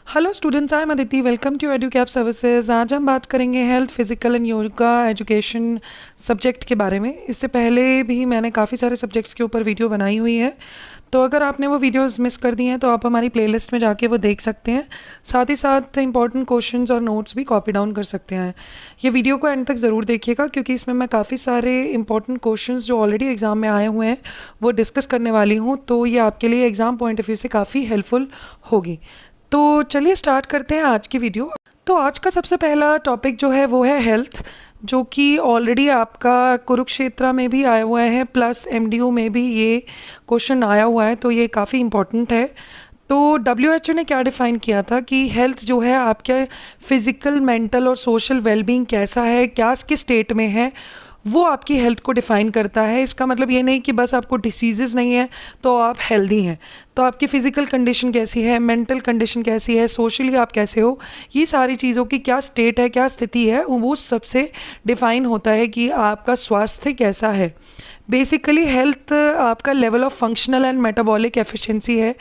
Hello students, I am Aditi. Welcome to Educap services. आज हम बात करेंगे health, physical and yoga education subject के बारे में। इससे पहले भी मैंने काफ़ी सारे सब्जेक्ट्स के ऊपर वीडियो बनाई हुई है, तो अगर आपने वो वीडियोस मिस कर दी हैं तो आप हमारी प्लेलिस्ट में जाके वो देख सकते हैं। साथ ही साथ इंपॉर्टेंट क्वेश्चंस और नोट्स भी कॉपी डाउन कर सकते हैं। ये वीडियो को एंड तक ज़रूर देखिएगा, क्योंकि इसमें मैं काफ़ी सारे इंपॉर्टेंट क्वेश्चंस जो ऑलरेडी एग्ज़ाम में आए हुए हैं वो डिस्कस करने वाली हूँ, तो ये आपके लिए एग्ज़ाम पॉइंट ऑफ व्यू से काफ़ी हेल्पफुल होगी। तो चलिए स्टार्ट करते हैं आज की वीडियो। तो आज का सबसे पहला टॉपिक जो है वो है हेल्थ, जो कि ऑलरेडी आपका कुरुक्षेत्र में भी आया हुआ है, प्लस एमडीयू में भी ये क्वेश्चन आया हुआ है, तो ये काफ़ी इम्पोर्टेंट है। तो WHO ने क्या डिफ़ाइन किया था कि हेल्थ जो है आपके फिज़िकल, मेंटल और सोशल वेलबींग कैसा है, क्या किस स्टेट में है, वो आपकी हेल्थ को डिफ़ाइन करता है। इसका मतलब ये नहीं कि बस आपको डिसीज़ेज़ नहीं है तो आप हेल्दी हैं। तो आपकी फ़िज़िकल कंडीशन कैसी है, मेंटल कंडीशन कैसी है, सोशली आप कैसे हो, ये सारी चीज़ों की क्या स्टेट है, क्या स्थिति है, वो सबसे डिफ़ाइन होता है कि आपका स्वास्थ्य कैसा है। बेसिकली हेल्थ आपका level of functional and metabolic efficiency है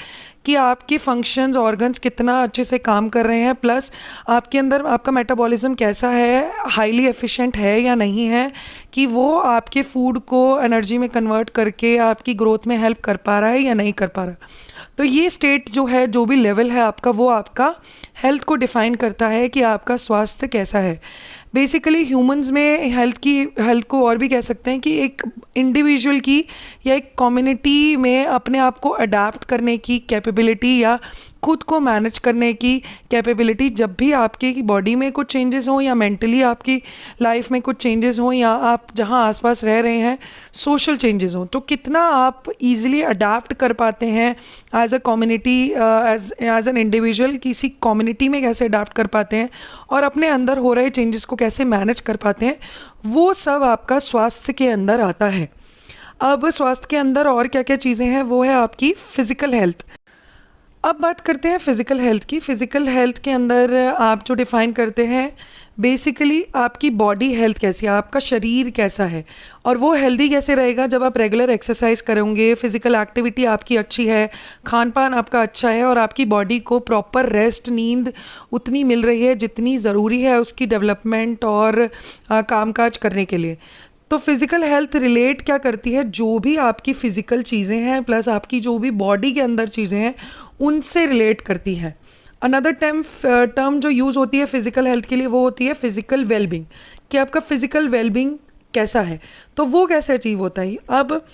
कि आपके फंक्शंस, ऑर्गन्स कितना अच्छे से काम कर रहे हैं, प्लस आपके अंदर आपका मेटाबॉलिज्म कैसा है, हाईली एफिशिएंट है या नहीं है, कि वो आपके फूड को एनर्जी में कन्वर्ट करके आपकी ग्रोथ में हेल्प कर पा रहा है या नहीं कर पा रहा। तो ये स्टेट जो है, जो भी लेवल है आपका, वो आपका हेल्थ को डिफ़ाइन करता है कि आपका स्वास्थ्य कैसा है। बेसिकली ह्यूमंस में हेल्थ को और भी कह सकते हैं कि एक इंडिविजुअल की या एक कम्युनिटी में अपने आप को अडाप्ट करने की कैपेबिलिटी या खुद को मैनेज करने की कैपेबिलिटी, जब भी आपकी बॉडी में कुछ चेंजेस हों या मेंटली आपकी लाइफ में कुछ चेंजेस हों या आप जहां आसपास रह रहे हैं सोशल चेंजेस हों, तो कितना आप इजीली अडाप्ट कर पाते हैं as a community, as an individual, किसी कम्युनिटी में कैसे अडाप्ट कर पाते हैं और अपने अंदर हो रहे चेंजेस को कैसे मैनेज कर पाते हैं, वो सब आपका स्वास्थ्य के अंदर आता है। अब स्वास्थ्य के अंदर और क्या क्या चीज़ें हैं, वो है आपकी फ़िज़िकल हेल्थ। अब बात करते हैं फ़िज़िकल हेल्थ की। फ़िज़िकल हेल्थ के अंदर आप जो डिफ़ाइन करते हैं, बेसिकली आपकी बॉडी हेल्थ कैसी है, आपका शरीर कैसा है, और वो हेल्दी कैसे रहेगा जब आप रेगुलर एक्सरसाइज करोगे, फिज़िकल एक्टिविटी आपकी अच्छी है, खान पान आपका अच्छा है और आपकी बॉडी को प्रॉपर रेस्ट, नींद उतनी मिल रही है जितनी ज़रूरी है उसकी डेवलपमेंट और कामकाज करने के लिए। तो फिज़िकल हेल्थ रिलेट क्या करती है, जो भी आपकी फ़िज़िकल चीज़ें हैं प्लस आपकी जो भी बॉडी के अंदर चीज़ें हैं उनसे रिलेट करती है। अनदर टर्म जो यूज़ होती है फिज़िकल हेल्थ के लिए, वो होती है फिज़िकल वेलबींग, कि आपका फिज़िकल वेलबींग कैसा है। तो वो कैसे अचीव होता है, अब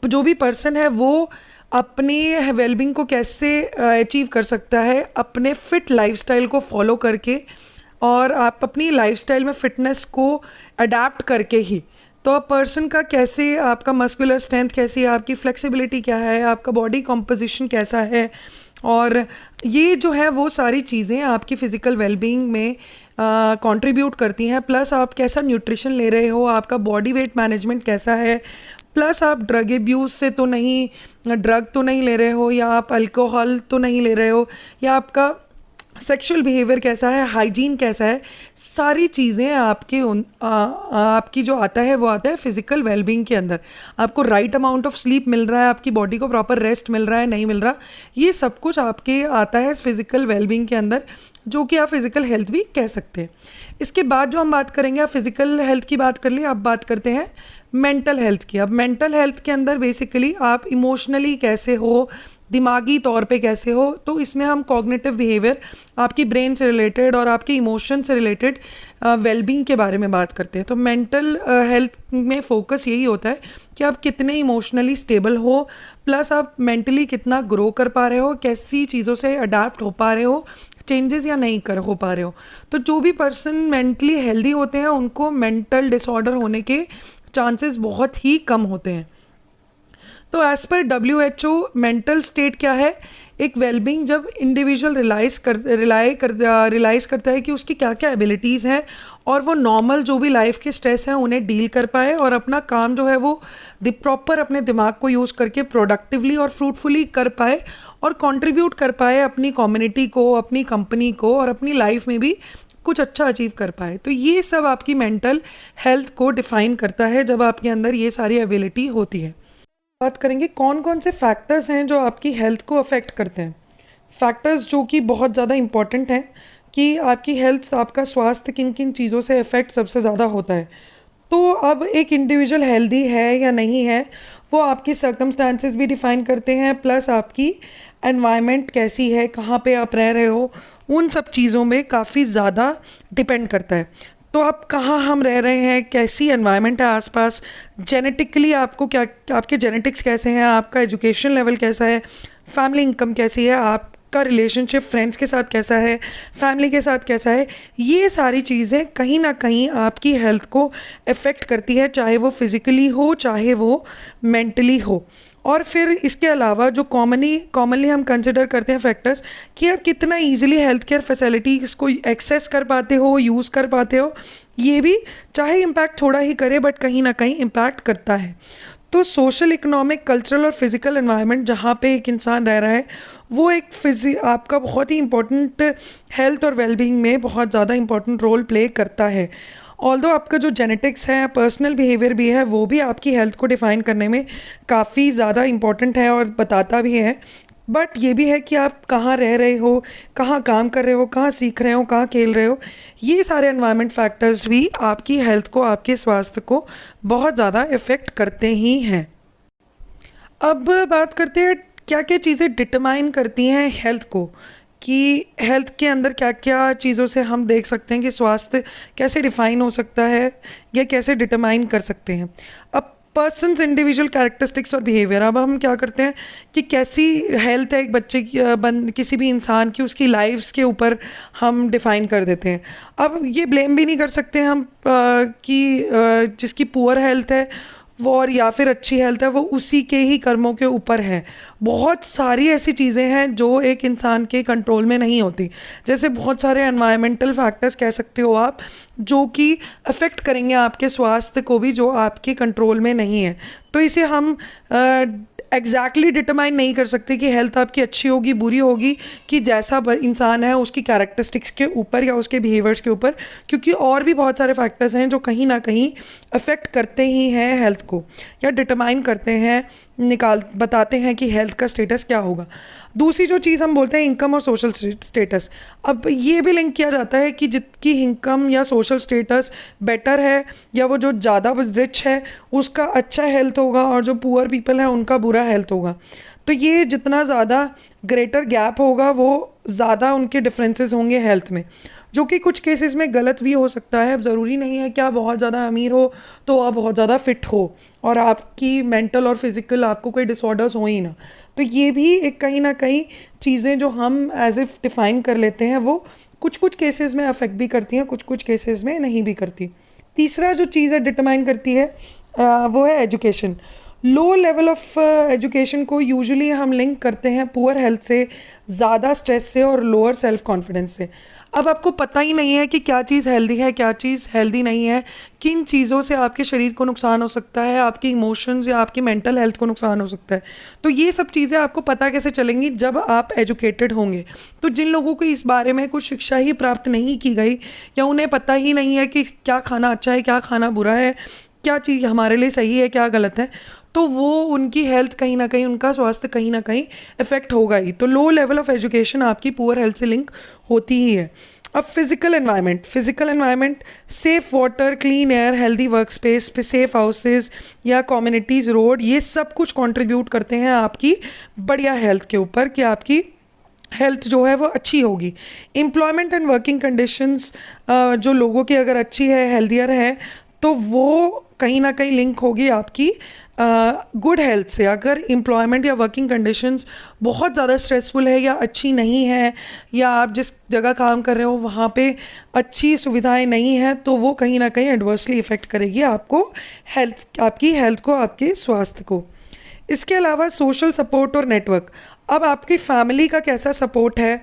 जो भी पर्सन है वो अपनी वेलबींग को कैसे अचीव कर सकता है, अपने फिट लाइफस्टाइल को फॉलो करके, और आप अपनी लाइफस्टाइल में फ़िटनेस को अडाप्ट करके ही। तो आप पर्सन का कैसे, आपका मस्कुलर स्ट्रेंथ कैसी है, आपकी फ्लेक्सिबिलिटी क्या है, आपका बॉडी कॉम्पोजिशन कैसा है, और ये जो है वो सारी चीज़ें आपकी फ़िज़िकल वेलबींग में कंट्रीब्यूट करती हैं। प्लस आप कैसा न्यूट्रिशन ले रहे हो, आपका बॉडी वेट मैनेजमेंट कैसा है, प्लस आप ड्रग एब्यूज़ से तो नहीं, ड्रग तो नहीं ले रहे हो, या आप अल्कोहल तो नहीं ले रहे हो, या आपका सेक्सुअल बिहेवियर कैसा है, हाइजीन कैसा है, सारी चीज़ें आपके आपकी जो आता है वो आता है फिज़िकल वेलबींग के अंदर। आपको राइट अमाउंट ऑफ स्लीप मिल रहा है, आपकी बॉडी को प्रॉपर रेस्ट मिल रहा है, नहीं मिल रहा, ये सब कुछ आपके आता है फिज़िकल वेलबींग के अंदर, जो कि आप फिज़िकल हेल्थ भी कह सकते हैं। इसके बाद जो हम बात करेंगे, आप फिज़िकल हेल्थ की बात कर लिए, अब बात करते हैं मेंटल हेल्थ की। अब मेंटल हेल्थ के अंदर बेसिकली आप इमोशनली कैसे हो, दिमागी तौर पे कैसे हो, तो इसमें हम कॉग्निटिव बिहेवियर, आपकी ब्रेन से रिलेटेड और आपके इमोशन से रिलेटेड वेलबींग के बारे में बात करते हैं। तो मेंटल हेल्थ में फोकस यही होता है कि आप कितने इमोशनली स्टेबल हो, प्लस आप मेंटली कितना ग्रो कर पा रहे हो, कैसी चीज़ों से अडाप्ट हो पा रहे हो, चेंजेस या नहीं कर हो पा रहे हो। तो जो भी पर्सन मेंटली हेल्दी होते हैं उनको मेंटल डिसऑर्डर होने के चांसेस बहुत ही कम होते हैं। तो as per WHO mental state क्या है, एक वेलबींग जब इंडिविजुअल रियलाइज़ करता है कि उसकी क्या क्या एबिलिटीज़ हैं और वो नॉर्मल जो भी लाइफ के स्ट्रेस हैं उन्हें डील कर पाए और अपना काम जो है वो प्रॉपर अपने दिमाग को यूज़ करके प्रोडक्टिवली और फ्रूटफुली कर पाए और कंट्रीब्यूट कर पाए अपनी कम्युनिटी को, अपनी कंपनी को और अपनी लाइफ में भी कुछ अच्छा अचीव कर पाए। तो ये सब आपकी मेंटल हेल्थ को डिफ़ाइन करता है जब आपके अंदर ये सारी एबिलिटी होती है। बात करेंगे कौन कौन से फैक्टर्स हैं जो आपकी हेल्थ को अफेक्ट करते हैं। फैक्टर्स जो कि बहुत ज़्यादा इम्पॉर्टेंट हैं कि आपकी हेल्थ, आपका स्वास्थ्य किन किन चीज़ों से इफ़ेक्ट सबसे ज़्यादा होता है। तो अब एक इंडिविजुअल हेल्दी है या नहीं है, वो आपकी सर्कमस्टांसेस भी डिफ़ाइन करते हैं, प्लस आपकी एनवायरनमेंट कैसी है, कहाँ पे आप रह रहे हो, उन सब चीज़ों में काफ़ी ज़्यादा डिपेंड करता है। तो आप कहाँ हम रह रहे हैं, कैसी एनवायरनमेंट है आसपास, जेनेटिकली आपको क्या, आपके जेनेटिक्स कैसे हैं, आपका एजुकेशन लेवल कैसा है, फैमिली इनकम कैसी है, आपका रिलेशनशिप फ्रेंड्स के साथ कैसा है, फैमिली के साथ कैसा है, ये सारी चीज़ें कहीं ना कहीं आपकी हेल्थ को अफेक्ट करती है, चाहे वो फिज़िकली हो चाहे वो मेंटली हो। और फिर इसके अलावा जो कॉमनली हम कंसिडर करते हैं फैक्टर्स, कि आप कितना इजीली हेल्थ केयर फैसिलिटीज़ को एक्सेस कर पाते हो, यूज़ कर पाते हो, ये भी चाहे इम्पैक्ट थोड़ा ही करे बट कहीं ना कहीं इम्पैक्ट करता है। तो सोशल, इकोनॉमिक, कल्चरल और फिज़िकल एनवायरनमेंट जहाँ पे एक इंसान रह रहा है, वो एक आपका बहुत ही इम्पोर्टेंट हेल्थ और वेलबींग में बहुत ज़्यादा इम्पोर्टेंट रोल प्ले करता है। ऑल्दो आपका जो जेनेटिक्स है, पर्सनल बिहेवियर भी है, वो भी आपकी हेल्थ को डिफ़ाइन करने में काफ़ी ज़्यादा इम्पॉर्टेंट है और बताता भी है। बट ये भी है कि आप कहाँ रह रहे हो, कहाँ काम कर रहे हो, कहाँ सीख रहे हो, कहाँ खेल रहे हो, ये सारे एनवायरनमेंट फैक्टर्स भी आपकी हेल्थ को, आपके स्वास्थ्य को बहुत ज़्यादा इफ़ेक्ट करते ही हैं। अब बात करते हैं क्या क्या चीज़ें डिटरमाइन करती हैं हेल्थ को, कि हेल्थ के अंदर क्या क्या चीज़ों से हम देख सकते हैं कि स्वास्थ्य कैसे डिफाइन हो सकता है या कैसे डिटरमाइन कर सकते हैं। अब पर्सनस इंडिविजुअल कैरेक्टरिस्टिक्स और बिहेवियर, अब हम क्या करते हैं कि कैसी हेल्थ है एक बच्चे की, किसी भी इंसान की, उसकी लाइफ्स के ऊपर हम डिफ़ाइन कर देते हैं। अब ये ब्लेम भी नहीं कर सकते हम कि जिसकी पुअर हेल्थ है वो और या फिर अच्छी हेल्थ है, वो उसी के ही कर्मों के ऊपर है। बहुत सारी ऐसी चीज़ें हैं जो एक इंसान के कंट्रोल में नहीं होती, जैसे बहुत सारे एनवायरमेंटल फैक्टर्स कह सकते हो आप, जो कि अफेक्ट करेंगे आपके स्वास्थ्य को भी, जो आपके कंट्रोल में नहीं है। तो इसे हम एग्जैक्टली डिटरमाइन नहीं कर सकते कि हेल्थ आपकी अच्छी होगी बुरी होगी, कि जैसा इंसान है उसकी कैरेक्टरिस्टिक्स के ऊपर या उसके बिहेवियर्स के ऊपर, क्योंकि और भी बहुत सारे फैक्टर्स हैं जो कहीं ना कहीं अफेक्ट करते ही हैं हेल्थ को, या डिटरमाइन करते हैं, बताते हैं कि हेल्थ का स्टेटस क्या होगा। दूसरी जो चीज़ हम बोलते हैं इनकम और सोशल स्टेटस, अब ये भी लिंक किया जाता है कि जिसकी इनकम या सोशल स्टेटस बेटर है या वो जो ज़्यादा रिच है उसका अच्छा हेल्थ होगा, और जो पुअर पीपल है उनका बुरा हेल्थ होगा। तो ये जितना ज़्यादा ग्रेटर गैप होगा वो ज़्यादा उनके डिफरेंसेस होंगे हेल्थ में, जो कि कुछ केसेस में गलत भी हो सकता है। अब ज़रूरी नहीं है कि आप बहुत ज़्यादा अमीर हो तो आप बहुत ज़्यादा फिट हो और आपकी मेंटल और फिज़िकल आपको कोई डिसऑर्डर्स हो ही ना। तो ये भी एक कहीं ना कहीं चीज़ें जो हम एज इफ डिफ़ाइन कर लेते हैं वो कुछ कुछ केसेस में अफेक्ट भी करती हैं, कुछ कुछ केसेस में नहीं भी करती। तीसरा जो चीज़ है डिटरमाइन करती है वो है education. Low level of education को यूजुअली हम लिंक करते हैं पुअर हेल्थ से, ज़्यादा स्ट्रेस से और लोअर सेल्फ कॉन्फिडेंस से। अब आपको पता ही नहीं है कि क्या चीज़ हेल्दी है, क्या चीज़ हेल्दी नहीं है, किन चीज़ों से आपके शरीर को नुकसान हो सकता है, आपकी इमोशंस या आपकी मेंटल हेल्थ को नुकसान हो सकता है। तो ये सब चीज़ें आपको पता कैसे चलेंगी, जब आप एजुकेटेड होंगे। तो जिन लोगों को इस बारे में कुछ शिक्षा ही प्राप्त नहीं की गई, या उन्हें पता ही नहीं है कि क्या खाना अच्छा है, क्या खाना बुरा है, क्या चीज़ हमारे लिए सही है, क्या गलत है, तो वो उनकी हेल्थ कहीं ना कहीं, उनका स्वास्थ्य कहीं ना कहीं इफेक्ट होगा ही। तो लो लेवल ऑफ एजुकेशन आपकी पुअर हेल्थ से लिंक होती ही है। अब physical environment, safe water, clean air, healthy work space, safe houses या कम्युनिटीज़, रोड, ये सब कुछ कंट्रीब्यूट करते हैं आपकी बढ़िया हेल्थ के ऊपर, कि आपकी हेल्थ जो है वो अच्छी होगी। एम्प्लॉयमेंट एंड वर्किंग कंडीशंस जो लोगों की अगर अच्छी है, हेल्दियर है, तो वो कहीं ना कहीं लिंक होगी आपकी गुड हेल्थ से। अगर एम्प्लॉयमेंट या वर्किंग कंडीशंस बहुत ज़्यादा स्ट्रेसफुल है या अच्छी नहीं है, या आप जिस जगह काम कर रहे हो वहाँ पे अच्छी सुविधाएं नहीं हैं, तो वो कहीं ना कहीं एडवर्सली इफ़ेक्ट करेगी आपको आपकी हेल्थ को, आपके स्वास्थ्य को। इसके अलावा सोशल सपोर्ट और नेटवर्क, अब आपकी फैमिली का कैसा सपोर्ट है,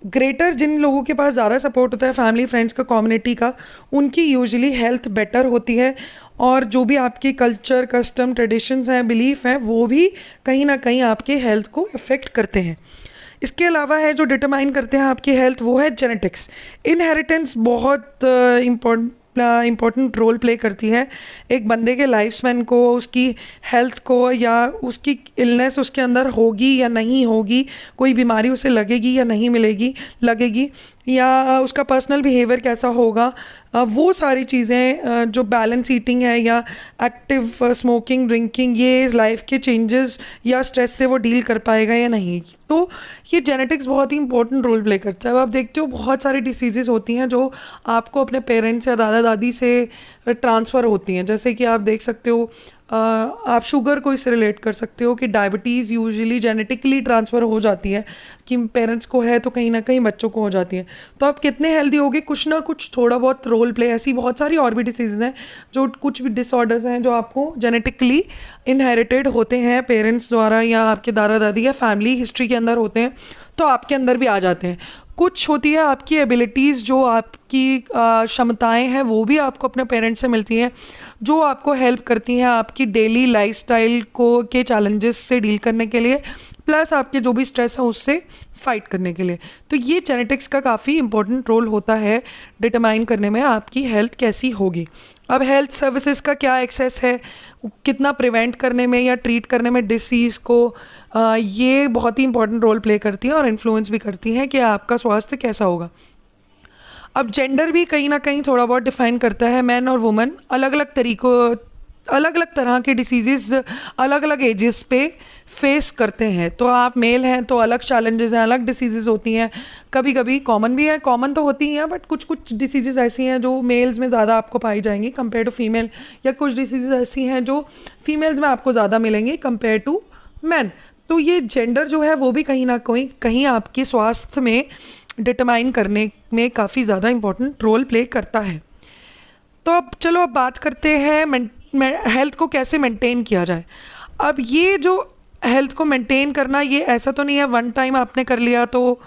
ग्रेटर जिन लोगों के पास ज़्यादा सपोर्ट होता है फैमिली, फ्रेंड्स का, कम्युनिटी का, उनकी यूजुअली हेल्थ बेटर होती है, और जो भी आपकी कल्चर, कस्टम, ट्रेडिशंस हैं, बिलीफ हैं, वो भी कहीं ना कहीं आपके हेल्थ को अफेक्ट करते हैं। इसके अलावा है जो डिटरमाइन करते हैं आपकी हेल्थ, वो है जेनेटिक्स। इनहेरिटेंस बहुत इम्पोर्टेंट रोल प्ले करती है एक बंदे के लाइफ स्पैन को, उसकी हेल्थ को, या उसकी इलनेस उसके अंदर होगी या नहीं होगी, कोई बीमारी उसे लगेगी या नहीं लगेगी, या उसका पर्सनल बिहेवियर कैसा होगा, वो सारी चीज़ें जो बैलेंस ईटिंग है या एक्टिव स्मोकिंग ड्रिंकिंग, ये लाइफ के चेंजेस या स्ट्रेस से वो डील कर पाएगा या नहीं। तो ये जेनेटिक्स बहुत ही इंपॉर्टेंट रोल प्ले करता है। अब आप देखते हो बहुत सारी डिसीज़ेज़ होती हैं जो आपको अपने पेरेंट्स या दादा दादी से ट्रांसफ़र होती हैं। जैसे कि आप देख सकते हो, आप शुगर को इससे रिलेट कर सकते हो कि डायबिटीज़ यूजुअली जेनेटिकली ट्रांसफ़र हो जाती है, कि पेरेंट्स को है तो कहीं ना कहीं बच्चों को हो जाती है। तो आप कितने हेल्दी होगे, कुछ ना कुछ थोड़ा बहुत रोल प्ले, ऐसी बहुत सारी और भी डिसीज़ हैं, जो कुछ भी डिसऑर्डर्स हैं जो आपको जेनेटिकली इनहेरिटेड होते हैं पेरेंट्स द्वारा या आपके दादा दादी या फैमिली हिस्ट्री के अंदर होते हैं, तो आपके अंदर भी आ जाते हैं। कुछ होती है आपकी एबिलिटीज़, जो आपकी क्षमताएं हैं, वो भी आपको अपने पेरेंट्स से मिलती हैं, जो आपको हेल्प करती हैं आपकी डेली लाइफस्टाइल को के चैलेंजेस से डील करने के लिए, प्लस आपके जो भी स्ट्रेस है उससे फाइट करने के लिए। तो ये जेनेटिक्स का काफ़ी इंपॉर्टेंट रोल होता है डिटरमाइन करने में आपकी हेल्थ कैसी होगी। अब हेल्थ सर्विसेज का क्या एक्सेस है, कितना प्रिवेंट करने में या ट्रीट करने में डिसीज़ को, ये बहुत ही इंपॉर्टेंट रोल प्ले करती है और इन्फ्लुएंस भी करती हैं कि आपका स्वास्थ्य कैसा होगा। अब जेंडर भी कहीं ना कहीं थोड़ा बहुत डिफाइन करता है। मैन और वुमेन अलग अलग तरह के डिसीज़ अलग अलग एजेस पे फेस करते हैं। तो आप मेल हैं तो अलग चैलेंजेस हैं, अलग डिसीज़ होती हैं, कभी कभी कॉमन भी है, कॉमन तो होती हैं, बट कुछ डिसीज़ ऐसी हैं जो मेल्स में ज़्यादा आपको पाई जाएंगी कंपेयर टू फीमेल, या कुछ डिसीज़ ऐसी हैं जो फीमेल्स में आपको ज़्यादा मिलेंगी कंपेयर टू मैन। तो ये जेंडर जो है वो भी कहीं ना कहीं आपके स्वास्थ्य में डिटरमाइन करने में काफ़ी ज़्यादा इम्पोर्टेंट रोल प्ले करता है। तो अब चलो अब बात करते हैं हेल्थ को कैसे मेंटेन किया जाए। अब ये जो हेल्थ को मेंटेन करना, ये ऐसा तो नहीं है वन टाइम आपने कर लिया तो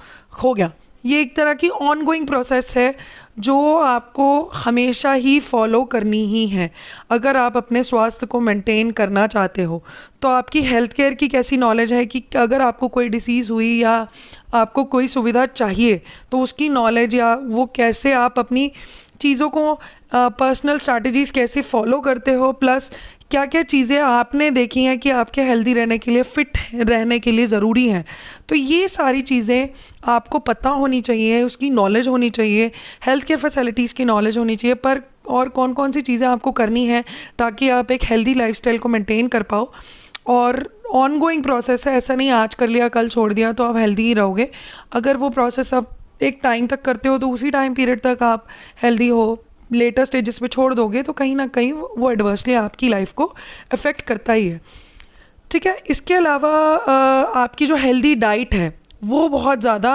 हो गया। ये एक तरह की ऑनगोइंग प्रोसेस है जो आपको हमेशा ही फॉलो करनी ही है। अगर आप अपने स्वास्थ्य को मेंटेन करना चाहते हो, तो आपकी हेल्थ केयर की कैसी नॉलेज है कि अगर आपको कोई डिसीज़ हुई या आपको कोई सुविधा चाहिए, तो उसकी नॉलेज या वो कैसे आप अपनी चीज़ों को पर्सनल स्ट्रैटेजीज़ कैसे फॉलो करते हो, प्लस क्या क्या चीज़ें आपने देखी हैं कि आपके हेल्दी रहने के लिए, फिट रहने के लिए ज़रूरी हैं। तो ये सारी चीज़ें आपको पता होनी चाहिए, उसकी नॉलेज होनी चाहिए, हेल्थ केयर फैसिलिटीज़ की नॉलेज होनी चाहिए, पर और कौन कौन सी चीज़ें आपको करनी है ताकि आप एक हेल्दी लाइफस्टाइल को मेंटेन कर पाओ। और ऑनगोइंग प्रोसेस है, ऐसा नहीं आज कर लिया कल छोड़ दिया तो आप हेल्दी ही रहोगे। अगर वो प्रोसेस आप एक टाइम तक करते हो तो उसी टाइम पीरियड तक आप हेल्दी हो, लेटर स्टेजेस पे छोड़ दोगे तो कहीं ना कहीं वो एडवर्सली आपकी लाइफ को अफेक्ट करता ही है। ठीक है, इसके अलावा आपकी जो हेल्दी डाइट है वो बहुत ज़्यादा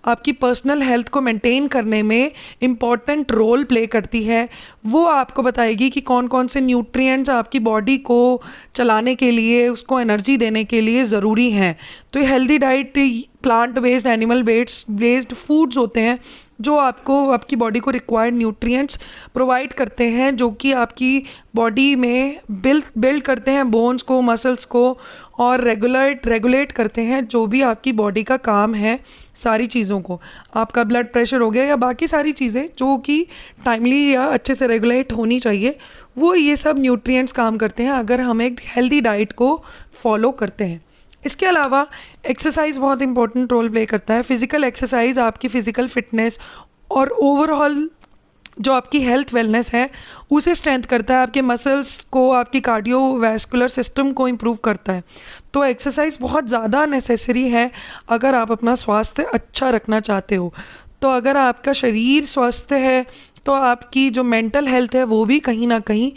आपकी पर्सनल हेल्थ को मेंटेन करने में इम्पॉर्टेंट रोल प्ले करती है। वो आपको बताएगी कि कौन कौन से न्यूट्रिएंट्स आपकी बॉडी को चलाने के लिए, उसको एनर्जी देने के लिए ज़रूरी हैं। तो ये healthy diet plant based, animal based foods होते हैं जो आपको आपकी बॉडी को रिक्वायर्ड न्यूट्रिएंट्स प्रोवाइड करते हैं, जो कि आपकी बॉडी में बिल्ड करते हैं बोन्स को, मसल्स को, और रेगुलेट करते हैं जो भी आपकी बॉडी का काम है, सारी चीज़ों को। आपका ब्लड प्रेशर हो गया या बाकी सारी चीज़ें जो कि टाइमली या अच्छे से रेगुलेट होनी चाहिए, वो ये सब न्यूट्रिएंट्स काम करते हैं अगर हम एक हेल्दी डाइट को फॉलो करते हैं। इसके अलावा एक्सरसाइज बहुत इंपॉर्टेंट रोल प्ले करता है। फिज़िकल एक्सरसाइज आपकी फ़िज़िकल फिटनेस और ओवरऑल जो आपकी हेल्थ वेलनेस है उसे स्ट्रेंथ करता है, आपके मसल्स को, आपकी कार्डियोवैस्कुलर सिस्टम को इम्प्रूव करता है। तो एक्सरसाइज बहुत ज़्यादा नेसेसरी है अगर आप अपना स्वास्थ्य अच्छा रखना चाहते हो। तो अगर आपका शरीर स्वस्थ है तो आपकी जो मेंटल हेल्थ है वो भी कहीं ना कहीं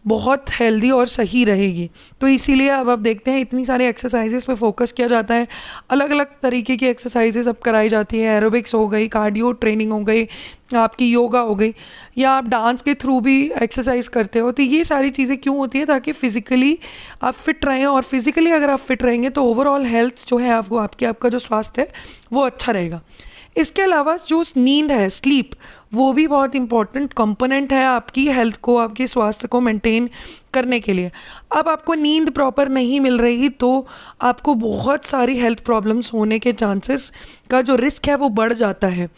बहुत हेल्दी और सही रहेगी। तो इसीलिए अब आप देखते हैं इतनी सारे एक्सरसाइजेस पे फोकस किया जाता है, अलग अलग तरीके की एक्सरसाइजेस अब कराई जाती है। एरोबिक्स हो गई, कार्डियो ट्रेनिंग हो गई, आपकी योगा हो गई, या आप डांस के थ्रू भी एक्सरसाइज करते हो। तो ये सारी चीज़ें क्यों होती है? ताकि फिज़िकली आप फिट रहें, और फिज़िकली अगर आप फिट रहेंगे तो ओवरऑल हेल्थ जो है आपका जो स्वास्थ्य है वो अच्छा रहेगा। इसके अलावा जो नींद है, स्लीप, वो भी बहुत इंपॉर्टेंट कंपोनेंट है आपकी हेल्थ को, आपके स्वास्थ्य को मेंटेन करने के लिए। अब आपको नींद प्रॉपर नहीं मिल रही तो आपको बहुत सारी हेल्थ प्रॉब्लम्स होने के चांसेस का जो रिस्क है वो बढ़ जाता है।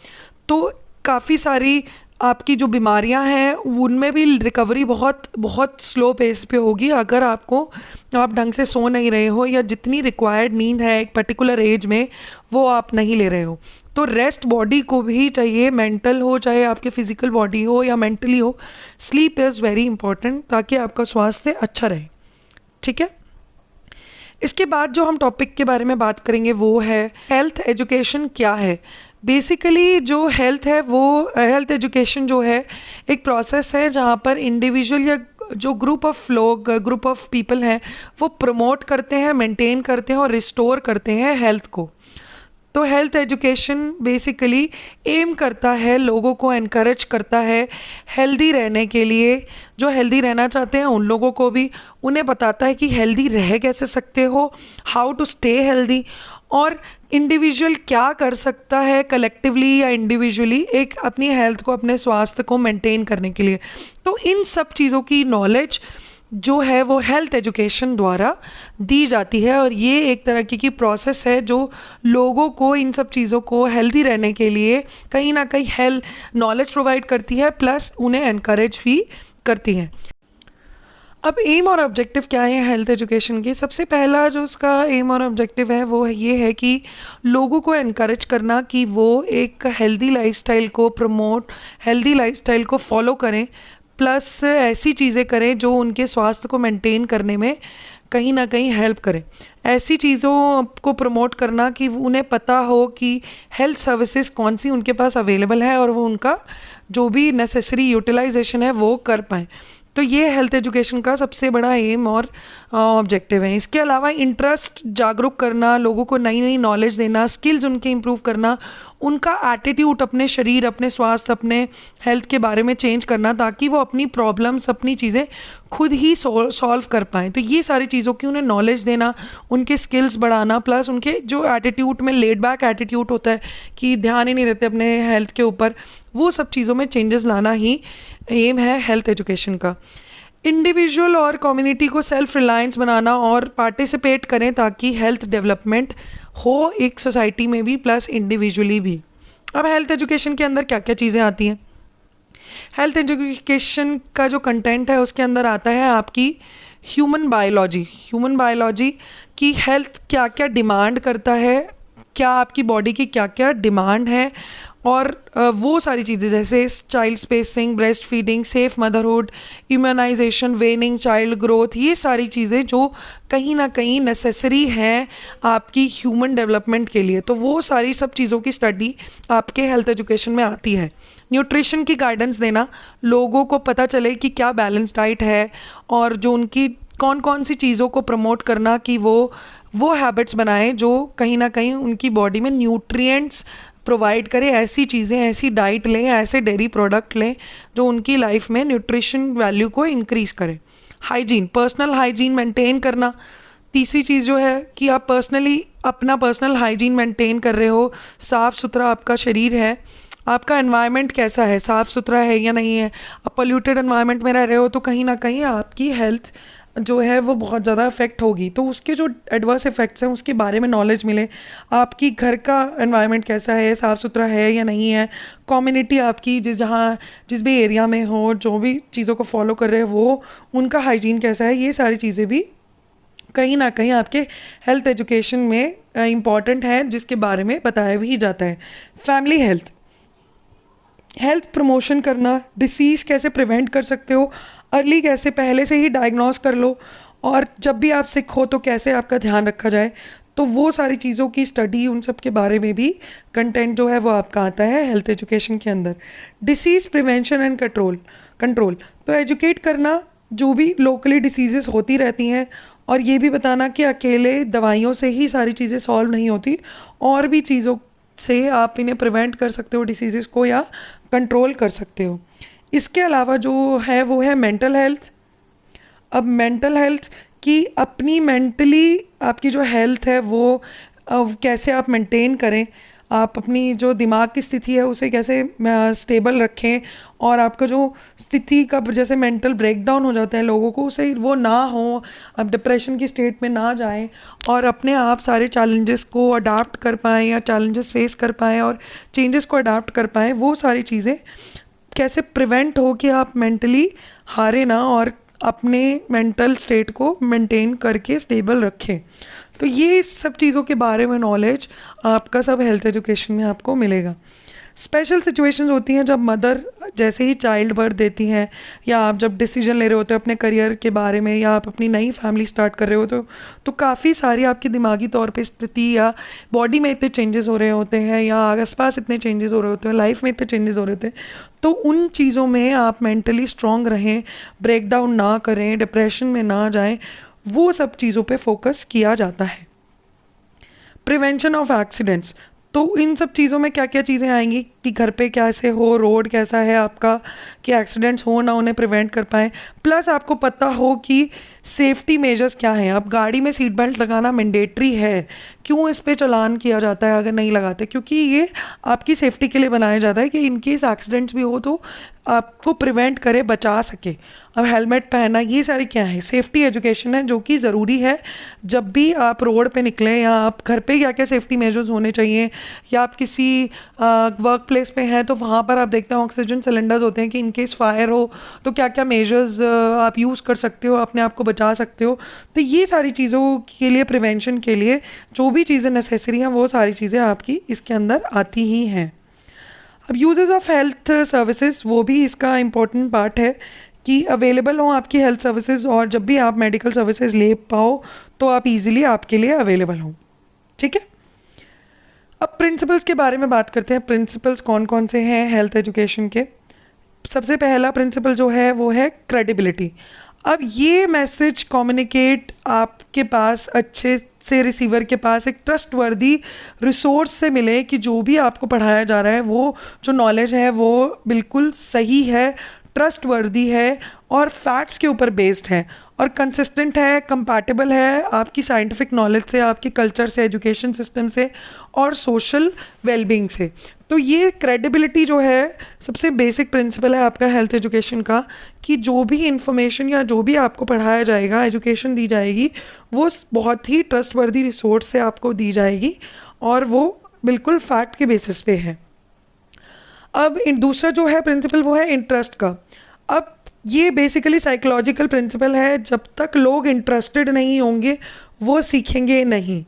तो काफ़ी सारी आपकी जो बीमारियां हैं उनमें भी रिकवरी बहुत बहुत स्लो पेस पे होगी अगर आप ढंग से सो नहीं रहे हो या जितनी रिक्वायर्ड नींद है एक पर्टिकुलर एज में वो आप नहीं ले रहे हो। तो रेस्ट बॉडी को भी चाहिए, मेंटल हो चाहे आपके फिजिकल बॉडी हो या मेंटली हो, स्लीप इज़ वेरी इंपॉर्टेंट ताकि आपका स्वास्थ्य अच्छा रहे। ठीक है, इसके बाद जो हम टॉपिक के बारे में बात करेंगे वो है हेल्थ एजुकेशन क्या है। बेसिकली जो हेल्थ है वो हेल्थ एजुकेशन जो है एक प्रोसेस है जहाँ पर इंडिविजुअल या जो ग्रुप ऑफ पीपल हैं वो प्रमोट करते हैं, मेंटेन करते हैं और रिस्टोर करते हैं हेल्थ को। तो हेल्थ एजुकेशन बेसिकली एम करता है, लोगों को एनकरेज करता है हेल्दी रहने के लिए। जो हेल्दी रहना चाहते हैं उन लोगों को भी उन्हें बताता है कि हेल्दी रह कैसे सकते हो, हाउ टू स्टे हेल्दी, और इंडिविजुअल क्या कर सकता है कलेक्टिवली या इंडिविजुअली एक अपनी हेल्थ को, अपने स्वास्थ्य को मेंटेन करने के लिए। तो इन सब चीज़ों की नॉलेज जो है वो हेल्थ एजुकेशन द्वारा दी जाती है और ये एक तरह की प्रोसेस है जो लोगों को इन सब चीज़ों को हेल्दी रहने के लिए कहीं ना कहीं हेल्थ नॉलेज प्रोवाइड करती है, प्लस उन्हें एनकरेज भी करती है। अब एम और ऑब्जेक्टिव क्या है हेल्थ एजुकेशन के? सबसे पहला जो उसका एम और ऑब्जेक्टिव है वो ये है कि लोगों को एनकरेज करना कि वो एक हेल्दी लाइफस्टाइल को प्रमोट, हेल्दी लाइफस्टाइल को फॉलो करें, प्लस ऐसी चीज़ें करें जो उनके स्वास्थ्य को मेंटेन करने में कहीं ना कहीं हेल्प करें। ऐसी चीज़ों को प्रमोट करना कि उन्हें पता हो कि हेल्थ सर्विसेज कौन सी उनके पास अवेलेबल है और वो उनका जो भी नेसेसरी यूटिलाइजेशन है वो कर पाएँ। तो ये हेल्थ एजुकेशन का सबसे बड़ा एम और ऑब्जेक्टिव है। इसके अलावा इंटरेस्ट जागरूक करना, लोगों को नई नई नॉलेज देना, स्किल्स उनके इम्प्रूव करना, उनका एटीट्यूड अपने शरीर, अपने स्वास्थ्य, अपने हेल्थ के बारे में चेंज करना ताकि वो अपनी प्रॉब्लम्स, अपनी चीज़ें खुद ही सॉल्व कर पाएँ। तो ये सारी चीज़ों की उन्हें नॉलेज देना, उनके स्किल्स बढ़ाना, प्लस उनके जो एटीट्यूड में लेड बैक एटीट्यूड होता है कि ध्यान ही नहीं देते अपने हेल्थ के ऊपर, वो सब चीज़ों में चेंजेस लाना ही एम है हेल्थ एजुकेशन का। इंडिविजुअल और कम्युनिटी को सेल्फ रिलायंस बनाना और पार्टिसिपेट करें ताकि हेल्थ डेवलपमेंट हो एक सोसाइटी में भी, प्लस इंडिविजुअली भी। अब हेल्थ एजुकेशन के अंदर क्या क्या चीज़ें आती हैं? हेल्थ एजुकेशन का जो कंटेंट है उसके अंदर आता है आपकी ह्यूमन बायोलॉजी की हेल्थ क्या क्या डिमांड करता है, क्या आपकी बॉडी की क्या क्या डिमांड है, और वो सारी चीज़ें जैसे child spacing, breast feeding, safe motherhood, immunisation, weaning child growth, ये सारी चीज़ें जो कहीं ना कहीं नेसेसरी हैं आपकी ह्यूमन डेवलपमेंट के लिए। तो वो सारी सब चीज़ों की स्टडी आपके हेल्थ एजुकेशन में आती है। न्यूट्रिशन की गाइडेंस देना, लोगों को पता चले कि क्या बैलेंस डाइट है और जो उनकी कौन कौन सी चीज़ों को प्रमोट करना कि वो हैबिट्स बनाएं जो कहीं ना कहीं उनकी बॉडी में न्यूट्रिएंट्स प्रोवाइड करें, ऐसी चीज़ें, ऐसी डाइट लें, ऐसे डेयरी प्रोडक्ट लें जो उनकी लाइफ में न्यूट्रिशन वैल्यू को इंक्रीज़ करें। हाइजीन, पर्सनल हाइजीन मेंटेन करना। तीसरी चीज़ जो है कि आप पर्सनली अपना पर्सनल हाइजीन मेंटेन कर रहे हो, साफ़ सुथरा आपका शरीर है, आपका एनवायरनमेंट कैसा है, साफ़ सुथरा है या नहीं है। आप पोल्यूटेड एनवायरनमेंट में रह रहे हो तो कहीं ना कहीं आपकी हेल्थ जो है वो बहुत ज़्यादा इफेक्ट होगी। तो उसके जो एडवर्स इफ़ेक्ट्स हैं उसके बारे में नॉलेज मिले। आपकी घर का एनवायरनमेंट कैसा है, साफ़ सुथरा है या नहीं है। कम्युनिटी आपकी जिस भी एरिया में हो, जो भी चीज़ों को फॉलो कर रहे हो वो उनका हाइजीन कैसा है, ये सारी चीज़ें भी कहीं ना कहीं आपके हेल्थ एजुकेशन में इम्पॉर्टेंट है, जिसके बारे में बताया भी जाता है। फैमिली हेल्थ प्रमोशन करना, डिसीज़ कैसे प्रिवेंट कर सकते हो, अर्ली कैसे पहले से ही डायग्नोस कर लो, और जब भी आप सिक हो तो कैसे आपका ध्यान रखा जाए। तो वो सारी चीज़ों की स्टडी, उन सब के बारे में भी कंटेंट जो है वो आपका आता है हेल्थ एजुकेशन के अंदर। डिसीज़ प्रिवेंशन एंड कंट्रोल, तो एजुकेट करना जो भी लोकली डिसीज़ेस होती रहती हैं, और ये भी बताना कि अकेले दवाइयों से ही सारी चीज़ें सॉल्व नहीं होती, और भी चीज़ों से आप इन्हें प्रिवेंट कर सकते हो डिसीज़ेस को या कंट्रोल कर सकते हो। इसके अलावा जो है वो है मेंटल हेल्थ। अब मेंटल हेल्थ की अपनी मेंटली आपकी जो हेल्थ है वो कैसे आप मेंटेन करें, आप अपनी जो दिमाग की स्थिति है उसे कैसे स्टेबल रखें, और आपका जो स्थिति का जैसे मेंटल ब्रेकडाउन हो जाते हैं लोगों को, उसे वो ना हो, आप डिप्रेशन की स्टेट में ना जाएं और अपने आप सारे चैलेंजेस को अडाप्ट कर पाएँ या चैलेंजेस फेस कर पाएँ और चेंजेस को अडाप्ट कर पाएँ। वो सारी चीज़ें कैसे प्रिवेंट हो कि आप मेंटली हारे ना और अपने मेंटल स्टेट को मेंटेन करके स्टेबल रखें। तो ये सब चीज़ों के बारे में नॉलेज आपका सब हेल्थ एजुकेशन में आपको मिलेगा। स्पेशल सिचुएशंस होती हैं जब मदर जैसे ही चाइल्ड बर्थ देती हैं, या आप जब डिसीजन ले रहे होते हो अपने करियर के बारे में, या आप अपनी नई फैमिली स्टार्ट कर रहे हो, तो काफ़ी सारी आपकी दिमागी तौर पे स्थिति या बॉडी में इतने चेंजेस हो रहे होते हैं, या आसपास इतने चेंजेस हो रहे होते हैं, लाइफ में इतने चेंजेस हो रहे होते हैं। तो उन चीज़ों में आप मेंटली स्ट्रांग रहें, ब्रेक डाउन ना करें, डिप्रेशन में ना जाएं, वो सब चीज़ों पे फोकस किया जाता है। प्रिवेंशन ऑफ एक्सीडेंट्स, तो इन सब चीज़ों में क्या क्या चीज़ें आएंगी कि घर पे कैसे हो, रोड कैसा है आपका, कि एक्सीडेंट्स हो ना उन्हें प्रिवेंट कर पाएँ, प्लस आपको पता हो कि सेफ्टी मेजर्स क्या हैं। अब गाड़ी में सीट बेल्ट लगाना मैंडेटरी है, क्यों इस पे चालान किया जाता है अगर नहीं लगाते? क्योंकि ये आपकी सेफ्टी के लिए बनाया जाता है कि इन केस एक्सीडेंट्स भी हो तो आपको प्रिवेंट करे, बचा सके। अब हेलमेट पहनना, ये सारी क्या है, सेफ्टी एजुकेशन है जो कि ज़रूरी है जब भी आप रोड पे निकलें, या आप घर पे क्या क्या सेफ्टी मेजर्स होने चाहिए, या आप किसी वर्क प्लेस पे हैं तो वहाँ पर आप देखते हैं ऑक्सीजन सिलेंडर्स होते हैं कि इन केस फायर हो तो क्या क्या मेजर्स आप यूज़ कर सकते हो, अपने आप को बचा सकते हो। तो ये सारी चीज़ों के लिए, प्रिवेंशन के लिए जो भी चीज़ें नेसेसरी हैं वो सारी चीज़ें आपकी इसके अंदर आती ही हैं। अब यूजेस ऑफ हेल्थ सर्विसेज, वो भी इसका इम्पोर्टेंट पार्ट है कि अवेलेबल हो आपकी हेल्थ सर्विसेज, और जब भी आप मेडिकल सर्विसेज ले पाओ तो आप इजीली आपके लिए अवेलेबल हो। ठीक है, अब प्रिंसिपल्स के बारे में बात करते हैं। प्रिंसिपल्स कौन कौन से हैं हेल्थ एजुकेशन के? सबसे पहला प्रिंसिपल जो है वो है क्रेडिबिलिटी। अब ये मैसेज कम्युनिकेट आपके पास अच्छे से रिसीवर के पास एक ट्रस्टवर्दी रिसोर्स से मिले कि जो भी आपको पढ़ाया जा रहा है वो जो नॉलेज है वो बिल्कुल सही है, ट्रस्टवर्दी है और फैक्ट्स के ऊपर बेस्ड है, और कंसिस्टेंट है, कंपैटिबल है आपकी साइंटिफिक नॉलेज से, आपके कल्चर से, एजुकेशन सिस्टम से और सोशल वेलबींग से। तो ये क्रेडिबिलिटी जो है सबसे बेसिक प्रिंसिपल है आपका हेल्थ एजुकेशन का, कि जो भी इंफॉर्मेशन या जो भी आपको पढ़ाया जाएगा, एजुकेशन दी जाएगी, वो बहुत ही ट्रस्टवर्दी रिसोर्स से आपको दी जाएगी और वो बिल्कुल फैक्ट के बेसिस पे है। अब दूसरा जो है प्रिंसिपल वो है इंटरेस्ट का। अब ये बेसिकली साइकोलॉजिकल प्रिंसिपल है, जब तक लोग इंटरेस्टेड नहीं होंगे वो सीखेंगे नहीं।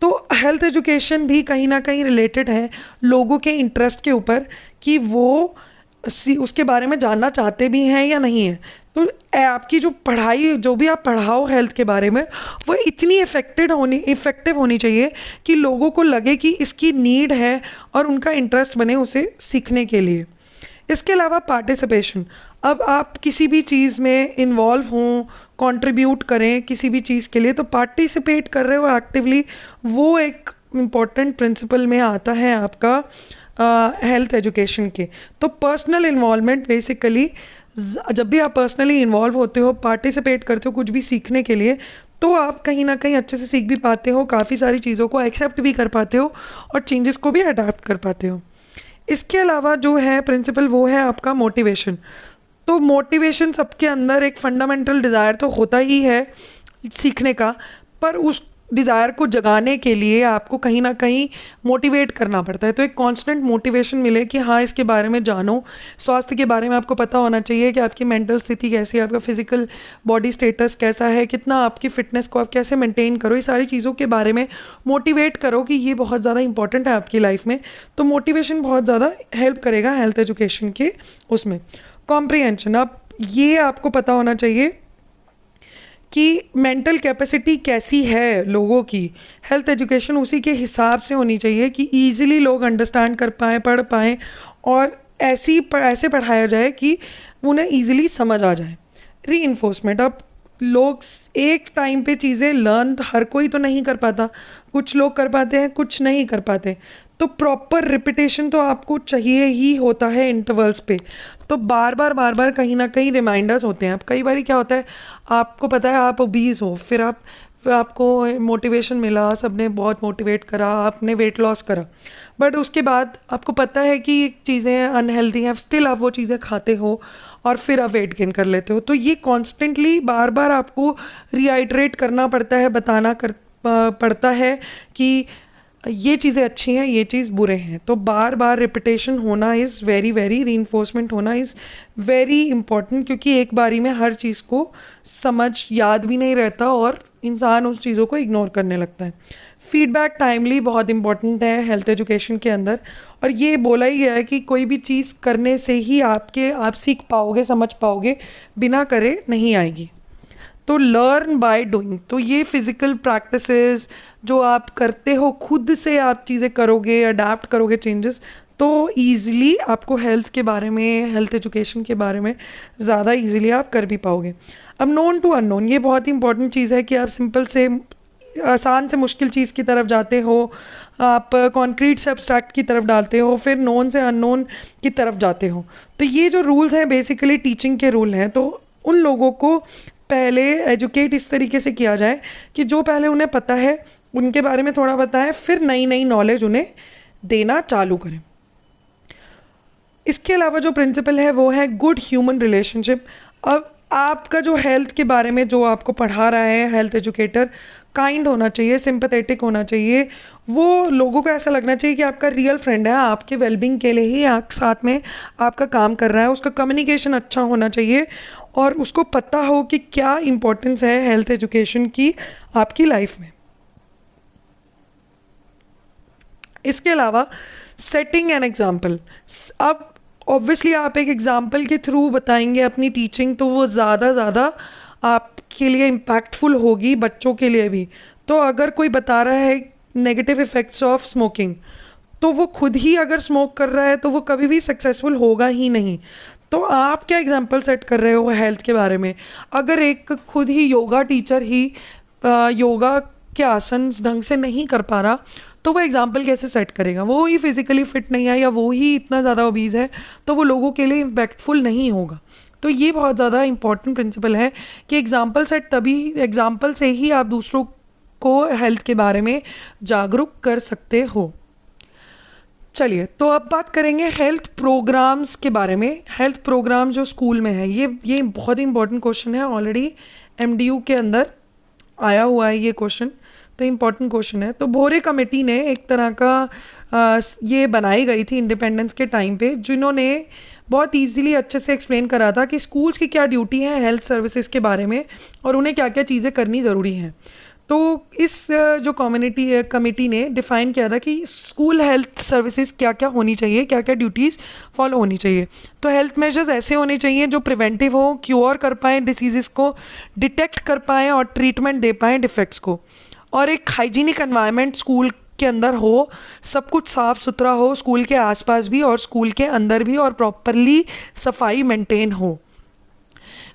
तो हेल्थ एजुकेशन भी कहीं ना कहीं रिलेटेड है लोगों के इंटरेस्ट के ऊपर कि वो उसके बारे में जानना चाहते भी हैं या नहीं है। तो आपकी जो पढ़ाई, जो भी आप पढ़ाओ हेल्थ के बारे में, वो इतनी इफ़ेक्टिव होनी चाहिए कि लोगों को लगे कि इसकी नीड है और उनका इंटरेस्ट बने उसे सीखने के लिए। इसके अलावा पार्टिसिपेशन, अब आप किसी भी चीज़ में इन्वॉल्व हों, कंट्रीब्यूट करें किसी भी चीज़ के लिए, तो पार्टिसिपेट कर रहे हो एक्टिवली, वो एक इम्पॉर्टेंट प्रिंसिपल में आता है आपका हेल्थ एजुकेशन के। तो पर्सनल इन्वॉल्वमेंट बेसिकली, जब भी आप पर्सनली इन्वॉल्व होते हो, पार्टिसिपेट करते हो कुछ भी सीखने के लिए, तो आप कहीं ना कहीं अच्छे से सीख भी पाते हो, काफ़ी सारी चीज़ों को एक्सेप्ट भी कर पाते हो और चेंजेस को भी अडाप्ट कर पाते हो। इसके अलावा जो है प्रिंसिपल वो है आपका मोटिवेशन। तो मोटिवेशन सबके अंदर एक फंडामेंटल डिज़ायर तो होता ही है सीखने का, पर उस डिज़ायर को जगाने के लिए आपको कहीं ना कहीं मोटिवेट करना पड़ता है। तो एक कांस्टेंट मोटिवेशन मिले कि हाँ इसके बारे में जानो, स्वास्थ्य के बारे में आपको पता होना चाहिए कि आपकी मेंटल स्थिति कैसी है, आपका फिजिकल बॉडी स्टेटस कैसा है, कितना आपकी फिटनेस को आप कैसे मेंटेन करो, ये सारी चीज़ों के बारे में मोटिवेट करो कि ये बहुत ज़्यादा इंपॉर्टेंट है आपकी लाइफ में। तो मोटिवेशन बहुत ज़्यादा हेल्प करेगा हेल्थ एजुकेशन के उसमें। कॉम्प्रिहेंशन, अब ये आपको पता होना चाहिए कि मेंटल कैपेसिटी कैसी है लोगों की, हेल्थ एजुकेशन उसी के हिसाब से होनी चाहिए कि ईजिली लोग अंडरस्टैंड कर पाएँ, पढ़ पाएँ, और ऐसे पढ़ाया जाए कि उन्हें ईजिली समझ आ जाए। रीइंफोर्समेंट, अब लोग एक टाइम पे चीज़ें लर्न हर कोई तो नहीं कर पाता, कुछ लोग कर पाते हैं, कुछ नहीं कर पाते, तो प्रॉपर रिपीटेशन तो आपको चाहिए ही होता है इंटरवल्स पे। तो बार बार कहीं ना कहीं रिमाइंडर्स होते हैं। अब कई बार क्या होता है, आपको पता है आप ओबीज हो, फिर आपको मोटिवेशन मिला, सबने बहुत मोटिवेट करा, आपने वेट लॉस करा, बट उसके बाद आपको पता है कि चीज़ें अनहेल्दी हैं, स्टिल आप वो चीज़ें खाते हो और फिर आप वेट गेन कर लेते हो। तो ये कॉन्स्टेंटली बार बार आपको रीआइट्रेट करना पड़ता है, बताना पड़ता है कि ये चीज़ें अच्छी हैं, ये चीज़ बुरे हैं। तो बार बार रिपीटेशन होना इज़ वेरी वेरी, रीइंफोर्समेंट होना इज़ वेरी इंपॉर्टेंट, क्योंकि एक बारी में हर चीज़ को समझ याद भी नहीं रहता और इंसान उस चीज़ों को इग्नोर करने लगता है। फीडबैक टाइमली बहुत इंपॉर्टेंट है हेल्थ एजुकेशन के अंदर, और ये बोला ही गया है कि कोई भी चीज़ करने से ही आप सीख पाओगे, समझ पाओगे, बिना करे नहीं आएगी। तो लर्न बाय डूइंग, तो ये फिजिकल प्रैक्टिसेस जो आप करते हो, खुद से आप चीज़ें करोगे, अडाप्ट करोगे चेंजेस, तो ईज़िली आपको हेल्थ के बारे में, हेल्थ एजुकेशन के बारे में ज़्यादा ईज़िली आप कर भी पाओगे। अब नोन टू अननोन, ये बहुत ही इंपॉर्टेंट चीज़ है कि आप सिंपल से आसान से मुश्किल चीज़ की तरफ जाते हो, आप कॉन्क्रीट से एब्स्ट्रैक्ट की तरफ डालते हो, फिर नोन से अननोन की तरफ जाते हो। तो ये जो रूल्स हैं बेसिकली टीचिंग के रूल हैं, तो उन लोगों को पहले एजुकेट इस तरीके से किया जाए कि जो पहले उन्हें पता है उनके बारे में थोड़ा बताएं, फिर नई नई नॉलेज उन्हें देना चालू करें। इसके अलावा जो प्रिंसिपल है वो है गुड ह्यूमन रिलेशनशिप। अब आपका जो हेल्थ के बारे में जो आपको पढ़ा रहा है हेल्थ एजुकेटर, काइंड होना चाहिए, सिंपैथेटिक होना चाहिए, वो लोगों को ऐसा लगना चाहिए कि आपका रियल फ्रेंड है, आपके वेलबींग के लिए ही आप साथ में आपका काम कर रहा है। उसका कम्युनिकेशन अच्छा होना चाहिए और उसको पता हो कि क्या इम्पोर्टेंस है हेल्थ एजुकेशन की आपकी लाइफ में। इसके अलावा सेटिंग एन एग्जाम्पल, अब ऑब्वियसली आप एक एग्जाम्पल के थ्रू बताएंगे अपनी टीचिंग, तो वो ज़्यादा आपके लिए इम्पैक्टफुल होगी, बच्चों के लिए भी। तो अगर कोई बता रहा है नेगेटिव इफ़ेक्ट्स ऑफ स्मोकिंग, तो वो खुद ही अगर स्मोक कर रहा है तो वो कभी भी सक्सेसफुल होगा ही नहीं। तो आप क्या एग्जाम्पल सेट कर रहे हो हेल्थ के बारे में? अगर एक खुद ही योगा टीचर ही योगा के आसन ढंग से नहीं कर पा रहा, तो वो एग्जाम्पल कैसे सेट करेगा? वो ही फिजिकली फिट नहीं है या वो ही इतना ज़्यादा ओबीज है, तो वो लोगों के लिए इम्पैक्टफुल नहीं होगा। तो ये बहुत ज़्यादा इंपॉर्टेंट प्रिंसिपल है कि एग्जाम्पल सेट, तभी एग्जाम्पल से ही आप दूसरों को हेल्थ के बारे में जागरूक कर सकते हो। चलिए, तो अब बात करेंगे हेल्थ प्रोग्राम्स के बारे में। हेल्थ प्रोग्राम जो स्कूल में है, ये बहुत ही इंपॉर्टेंट क्वेश्चन है, ऑलरेडी एमडीयू के अंदर आया हुआ है ये क्वेश्चन, तो इम्पॉर्टेंट क्वेश्चन है। तो भोरे कमेटी ने एक तरह का ये बनाई गई थी इंडिपेंडेंस के टाइम पे, जिन्होंने बहुत इजीली अच्छे से एक्सप्लेन करा था कि स्कूल्स की क्या ड्यूटी है हेल्थ सर्विसेज के बारे में और उन्हें क्या क्या चीज़ें करनी ज़रूरी हैं। तो इस जो कमेटी ने डिफ़ाइन किया था कि स्कूल हेल्थ सर्विसेज क्या क्या होनी चाहिए, क्या क्या ड्यूटीज़ फॉलो होनी चाहिए। तो हेल्थ मेजर्स ऐसे होने चाहिए जो प्रिवेंटिव हो, क्योर कर पाएँ डिसीज़ को, डिटेक्ट कर पाएँ और ट्रीटमेंट दे पाएँ डिफेक्ट्स को, और एक हाइजीनिक एनवायरनमेंट स्कूल के अंदर हो, सब कुछ साफ़ सुथरा हो, स्कूल के आसपास भी और स्कूल के अंदर भी, और प्रॉपरली सफाई मेंटेन हो।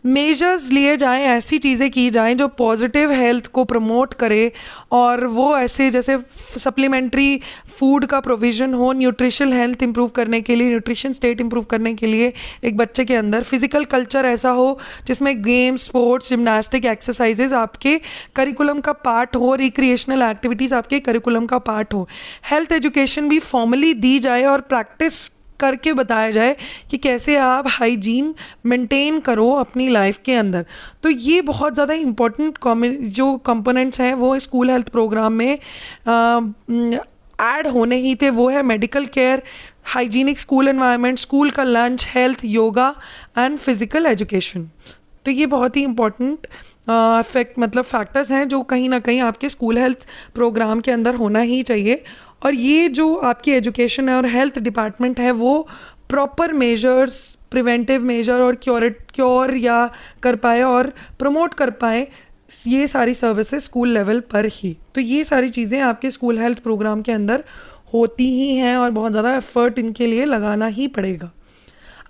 मेजर्स लिए जाएं, ऐसी चीज़ें की जाएं जो पॉजिटिव हेल्थ को प्रमोट करे, और वो ऐसे जैसे सप्लीमेंट्री फूड का प्रोविज़न हो, न्यूट्रिशनल हेल्थ इंप्रूव करने के लिए, न्यूट्रिशन स्टेट इंप्रूव करने के लिए एक बच्चे के अंदर फिजिकल कल्चर ऐसा हो जिसमें गेम्स, स्पोर्ट्स, जिम्नास्टिक, एक्सरसाइजेज आपके करिकुलम का पार्ट हो, रिक्रिएशनल एक्टिविटीज़ आपके करिकुलम का पार्ट हो। हेल्थ एजुकेशन भी फॉर्मली दी जाए और प्रैक्टिस करके बताया जाए कि कैसे आप हाइजीन मेंटेन करो अपनी लाइफ के अंदर। तो ये बहुत ज़्यादा इम्पोर्टेंट जो कंपोनेंट्स हैं वो स्कूल हेल्थ प्रोग्राम में ऐड होने ही थे। वो है medical care, hygienic school environment, school का lunch, health, yoga and physical education. तो ये बहुत ही इम्पोर्टेंट फैक्टर्स हैं जो कहीं ना कहीं आपके स्कूल हेल्थ प्रोग्राम के अंदर होना ही चाहिए। और ये जो आपकी एजुकेशन है और हेल्थ डिपार्टमेंट है वो प्रॉपर मेजर्स, प्रिवेंटिव मेजर और क्योर या कर पाए और प्रमोट कर पाए ये सारी सर्विसेज स्कूल लेवल पर ही। तो ये सारी चीज़ें आपके स्कूल हेल्थ प्रोग्राम के अंदर होती ही हैं और बहुत ज़्यादा एफर्ट इनके लिए लगाना ही पड़ेगा।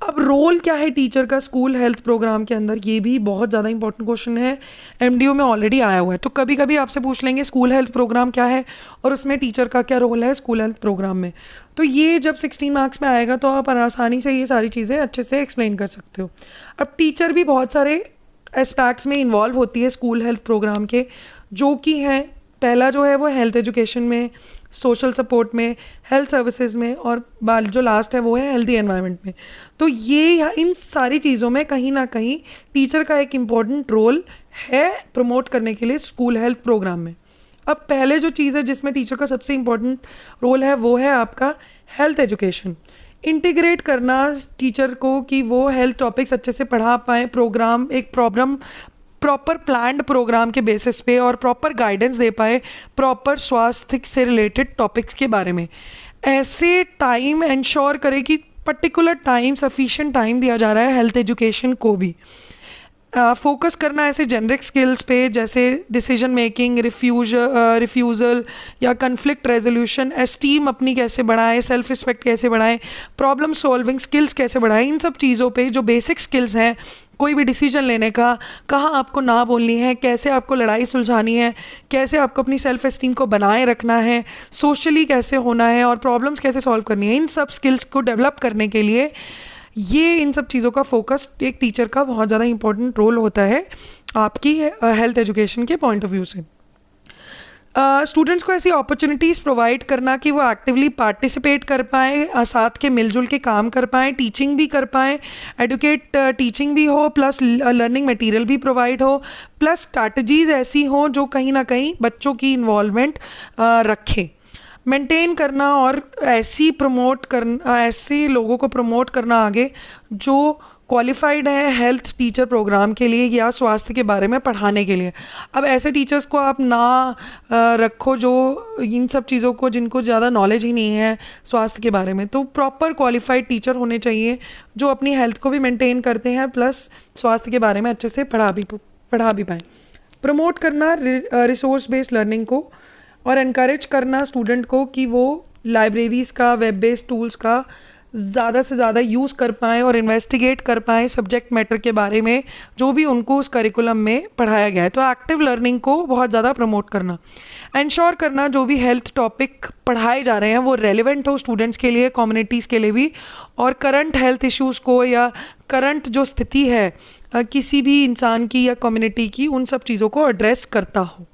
अब रोल क्या है टीचर का स्कूल हेल्थ प्रोग्राम के अंदर, ये भी बहुत ज़्यादा इंपॉर्टेंट क्वेश्चन है, एमडीयू में ऑलरेडी आया हुआ है। तो कभी कभी आपसे पूछ लेंगे स्कूल हेल्थ प्रोग्राम क्या है और उसमें टीचर का क्या रोल है स्कूल हेल्थ प्रोग्राम में। तो ये जब 16 मार्क्स में आएगा तो आप आसानी से ये सारी चीज़ें अच्छे से एक्सप्लेन कर सकते हो। अब टीचर भी बहुत सारे एस्पेक्ट्स में इन्वॉल्व होती है स्कूल हेल्थ प्रोग्राम के, जो कि हैं, पहला जो है वो हेल्थ एजुकेशन में, सोशल सपोर्ट में, हेल्थ सर्विसेज में, और जो लास्ट है वो है हेल्दी एनवायरनमेंट में। तो ये इन सारी चीज़ों में कहीं ना कहीं टीचर का एक इम्पॉर्टेंट रोल है प्रमोट करने के लिए स्कूल हेल्थ प्रोग्राम में। अब पहले जो चीज़ है जिसमें टीचर का सबसे इम्पोर्टेंट रोल है वो है आपका हेल्थ एजुकेशन। इंटीग्रेट करना टीचर को कि वो हेल्थ टॉपिक्स अच्छे से पढ़ा पाए, प्रोग्राम एक प्रॉपर प्लान्ड प्रोग्राम के बेसिस पे और प्रॉपर गाइडेंस दे पाए प्रॉपर स्वास्थ्य से रिलेटेड टॉपिक्स के बारे में। ऐसे टाइम इंश्योर करे कि पर्टिकुलर टाइम, सफिशिएंट टाइम दिया जा रहा है हेल्थ एजुकेशन को भी। फोकस करना ऐसे जेनरिक स्किल्स पे जैसे डिसीजन मेकिंग, रिफ्यूज़ल या कन्फ्लिक्ट रेजोल्यूशन, एस्टीम अपनी कैसे बढ़ाएं, सेल्फ रिस्पेक्ट कैसे बढ़ाएं, प्रॉब्लम सॉल्विंग स्किल्स कैसे बढ़ाएं, इन सब चीज़ों पे जो बेसिक स्किल्स हैं कोई भी डिसीजन लेने का, कहाँ आपको ना बोलनी है, कैसे आपको लड़ाई सुलझानी है, कैसे आपको अपनी सेल्फ एस्टीम को बनाए रखना है, सोशली कैसे होना है और प्रॉब्लम्स कैसे सॉल्व करनी है, इन सब स्किल्स को डेवलप करने के लिए ये इन सब चीज़ों का फोकस एक टीचर का बहुत ज़्यादा इंपॉर्टेंट रोल होता है आपकी हेल्थ एजुकेशन के पॉइंट ऑफ व्यू से। स्टूडेंट्स को ऐसी अपॉर्चुनिटीज़ प्रोवाइड करना कि वो एक्टिवली पार्टिसिपेट कर पाएँ, साथ के मिलजुल के काम कर पाएँ, टीचिंग भी कर पाएँ, एडुकेट टीचिंग भी हो, प्लस लर्निंग मटेरियल भी प्रोवाइड हो, प्लस स्ट्रैटेजीज़ ऐसी हों जो कहीं ना कहीं बच्चों की इन्वॉल्वमेंट रखें। मेंटेन करना और ऐसे लोगों को प्रमोट करना आगे जो क्वालिफाइड है हेल्थ टीचर प्रोग्राम के लिए या स्वास्थ्य के बारे में पढ़ाने के लिए। अब ऐसे टीचर्स को आप ना रखो जो इन सब चीज़ों को, जिनको ज़्यादा नॉलेज ही नहीं है स्वास्थ्य के बारे में। तो प्रॉपर क्वालिफाइड टीचर होने चाहिए जो अपनी हेल्थ को भी मेंटेन करते हैं प्लस स्वास्थ्य के बारे में अच्छे से पढ़ा भी पाएँ। प्रमोट करना रिसोर्स बेस्ड लर्निंग को और इनकरेज करना स्टूडेंट को कि वो लाइब्रेरीज़ का, वेब बेस्ड टूल्स का ज़्यादा से ज़्यादा यूज़ कर पाएँ और इन्वेस्टिगेट कर पाएँ सब्जेक्ट मैटर के बारे में जो भी उनको उस करिकुलम में पढ़ाया गया है। तो एक्टिव लर्निंग को बहुत ज़्यादा प्रमोट करना, इंश्योर करना जो भी हेल्थ टॉपिक पढ़ाए जा रहे हैं वो रेलिवेंट हो स्टूडेंट्स के लिए, कम्युनिटीज़ के लिए भी, और करंट हेल्थ इश्यूज़ को या करंट जो स्थिति है किसी भी इंसान की या कम्युनिटी की, उन सब चीज़ों को एड्रेस करता हो।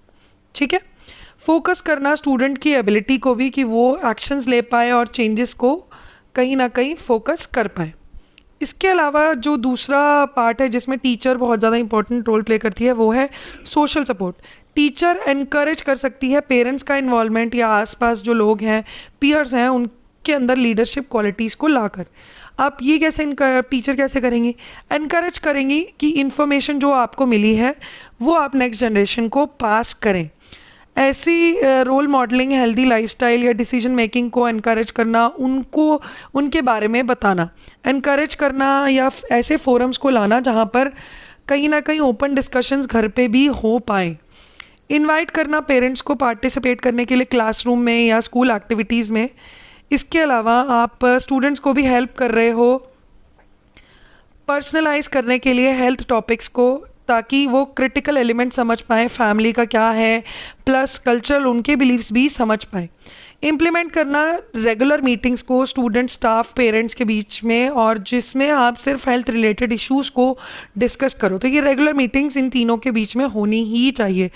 ठीक है। फोकस करना स्टूडेंट की एबिलिटी को भी कि वो एक्शंस ले पाए और चेंजेस को कहीं ना कहीं फोकस कर पाए। इसके अलावा जो दूसरा पार्ट है जिसमें टीचर बहुत ज़्यादा इंपॉर्टेंट रोल प्ले करती है वो है सोशल सपोर्ट। टीचर एनकरेज कर सकती है पेरेंट्स का इन्वॉल्वमेंट या आसपास जो लोग हैं, पीयर्स हैं, उनके अंदर लीडरशिप क्वालिटीज़ को लाकर। आप ये कैसे टीचर कैसे करेंगी? एनकरेज करेंगी कि इन्फॉर्मेशन जो आपको मिली है वो आप नेक्स्ट जनरेशन को पास करें। ऐसी रोल मॉडलिंग, हेल्दी लाइफस्टाइल या डिसीजन मेकिंग को एनकरेज करना, उनके बारे में बताना, एनकरेज करना या ऐसे फोरम्स को लाना जहाँ पर कहीं ना कहीं ओपन डिस्कशंस घर पे भी हो पाए। इनवाइट करना पेरेंट्स को पार्टिसिपेट करने के लिए क्लासरूम में या स्कूल एक्टिविटीज़ में। इसके अलावा आप स्टूडेंट्स को भी हेल्प कर रहे हो पर्सनलाइज करने के लिए हेल्थ टॉपिक्स को, ताकि वो क्रिटिकल एलिमेंट समझ पाएँ फैमिली का क्या है, प्लस कल्चरल उनके बिलीव्स भी समझ पाएँ। इम्प्लीमेंट करना रेगुलर मीटिंग्स को स्टूडेंट, स्टाफ, पेरेंट्स के बीच में, और जिसमें आप सिर्फ हेल्थ रिलेटेड इश्यूज़ को डिस्कस करो। तो ये रेगुलर मीटिंग्स इन तीनों के बीच में होनी ही चाहिए।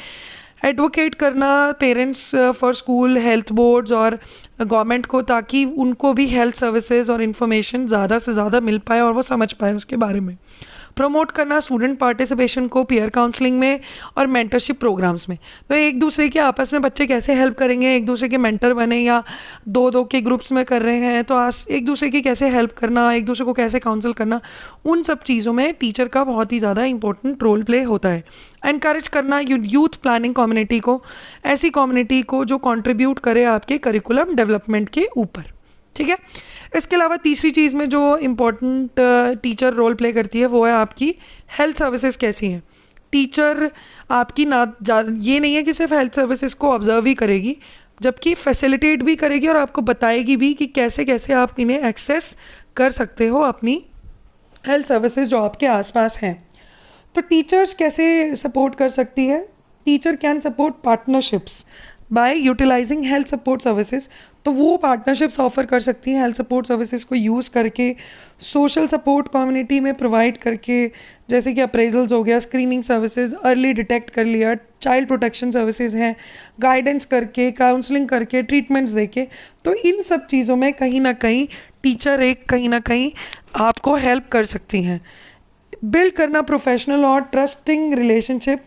एडवोकेट करना parents for school, health boards और गवर्नमेंट को, ताकि उनको भी हेल्थ सर्विसेज और इन्फॉर्मेशन ज़्यादा से ज़्यादा मिल पाए और वो समझ पाए उसके बारे में। प्रमोट करना स्टूडेंट पार्टिसिपेशन को पीयर काउंसलिंग में और मेंटरशिप प्रोग्राम्स में। तो एक दूसरे के आपस में बच्चे कैसे हेल्प करेंगे, एक दूसरे के मेंटर बने या दो के ग्रुप्स में कर रहे हैं तो एक दूसरे की कैसे हेल्प करना, एक दूसरे को कैसे काउंसिल करना, उन सब चीज़ों में टीचर का बहुत ही ज़्यादा इंपॉर्टेंट रोल प्ले होता है। एनकरेज करना यूथ प्लानिंग कम्युनिटी को, ऐसी कम्युनिटी को जो कंट्रीब्यूट करे आपके करिकुलम डेवलपमेंट के ऊपर। ठीक है। इसके अलावा तीसरी चीज़ में जो इम्पोर्टेंट टीचर रोल प्ले करती है वो है आपकी हेल्थ सर्विसेज कैसी हैं। टीचर आपकी ये नहीं है कि सिर्फ हेल्थ सर्विसेज को ऑब्जर्व ही करेगी, जबकि फैसिलिटेट भी करेगी और आपको बताएगी भी कि कैसे कैसे आप इन्हें एक्सेस कर सकते हो अपनी हेल्थ सर्विसेज जो आपके आसपास हैं। तो टीचर्स कैसे सपोर्ट कर सकती है? Teacher can support partnerships by utilizing health support services. तो वो पार्टनरशिप्स ऑफर कर सकती हैं हेल्थ सपोर्ट सर्विसेज को यूज़ करके, सोशल सपोर्ट कम्युनिटी में प्रोवाइड करके, जैसे कि अप्रेजल्स हो गया, स्क्रीनिंग सर्विसेज, अर्ली डिटेक्ट कर लिया, चाइल्ड प्रोटेक्शन सर्विसेज हैं, गाइडेंस करके, काउंसलिंग करके, ट्रीटमेंट्स देके। तो इन सब चीज़ों में कहीं ना कहीं टीचर कहीं ना कहीं आपको हेल्प कर सकती हैं। बिल्ड करना प्रोफेशनल और ट्रस्टिंग रिलेशनशिप,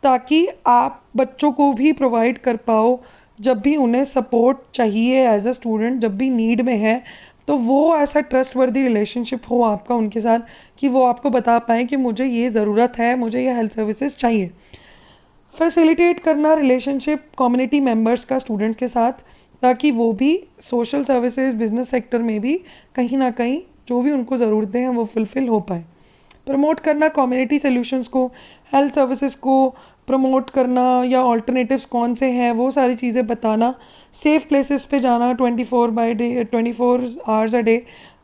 ताकि आप बच्चों को भी प्रोवाइड कर पाओ जब भी उन्हें सपोर्ट चाहिए एज अ स्टूडेंट, जब भी नीड में है, तो वो ऐसा ट्रस्टवर्दी रिलेशनशिप हो आपका उनके साथ कि वो आपको बता पाएँ कि मुझे ये ज़रूरत है, मुझे ये हेल्थ सर्विसेज चाहिए। फैसिलिटेट करना रिलेशनशिप कम्युनिटी मेंबर्स का स्टूडेंट्स के साथ, ताकि वो भी सोशल सर्विसेज बिजनेस सेक्टर में भी कहीं ना कहीं जो भी उनको ज़रूरतें हैं वो फुलफ़िल हो पाए। प्रमोट करना कम्युनिटी सॉल्यूशंस को, हेल्थ सर्विसेज को प्रमोट करना या ऑल्टरनेटिव्स कौन से हैं वो सारी चीज़ें बताना, सेफ़ प्लेसेस पे जाना 24 आवर्स अ डे।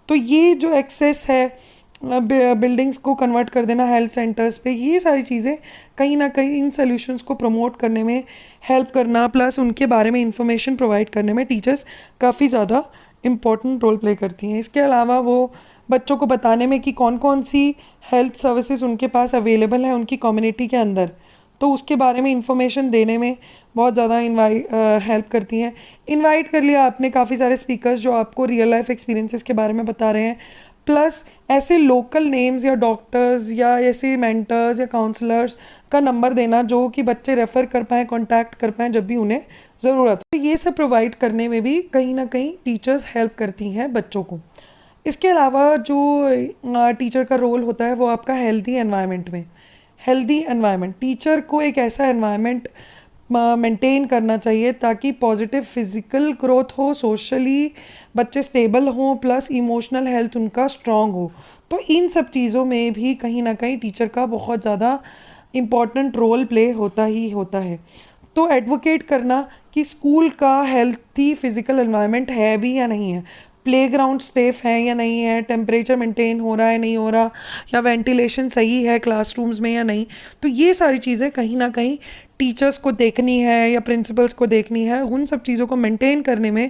तो ये जो एक्सेस है बिल्डिंग्स को कन्वर्ट कर देना हेल्थ सेंटर्स पे, ये सारी चीज़ें कहीं ना कहीं इन सॉल्यूशंस को प्रमोट करने में हेल्प करना, प्लस उनके बारे में इंफॉर्मेशन प्रोवाइड करने में टीचर्स काफ़ी ज़्यादा इम्पॉर्टेंट रोल प्ले करती हैं। इसके अलावा वो बच्चों को बताने में कि कौन कौन सी हेल्थ सर्विसेज उनके पास अवेलेबल है उनकी कम्युनिटी के अंदर, तो उसके बारे में इंफॉर्मेशन देने में बहुत ज़्यादा हेल्प करती हैं। इनवाइट कर लिया आपने काफ़ी सारे स्पीकर्स जो आपको रियल लाइफ एक्सपीरियंसेस के बारे में बता रहे हैं, प्लस ऐसे लोकल नेम्स या डॉक्टर्स या ऐसे मेंटर्स या काउंसलर्स का नंबर देना जो कि बच्चे रेफ़र कर पाएँ, कांटेक्ट कर पाएँ जब भी उन्हें ज़रूरत हो। तो ये सब प्रोवाइड करने में भी कहीं ना कहीं टीचर्स हेल्प करती हैं बच्चों को। इसके अलावा जो टीचर का रोल होता है वो आपका हेल्दी एनवायरनमेंट में, हेल्दी एनवायरनमेंट, टीचर को एक ऐसा एनवायरनमेंट मेंटेन करना चाहिए ताकि पॉजिटिव फिज़िकल ग्रोथ हो, सोशली बच्चे स्टेबल हों, प्लस इमोशनल हेल्थ उनका स्ट्रॉन्ग हो। तो इन सब चीज़ों में भी कहीं ना कहीं टीचर का बहुत ज़्यादा इम्पॉर्टेंट रोल प्ले होता ही होता है। तो एडवोकेट करना कि स्कूल का हेल्थी फिज़िकल एनवायरनमेंट है भी या नहीं है, प्लेग्राउंड सेफ है या नहीं है, टेम्परेचर मेंटेन हो रहा है नहीं हो रहा, या वेंटिलेशन सही है क्लासरूम्स में या नहीं। तो ये सारी चीज़ें कहीं ना कहीं टीचर्स को देखनी है या प्रिंसिपल्स को देखनी है। उन सब चीज़ों को मेंटेन करने में,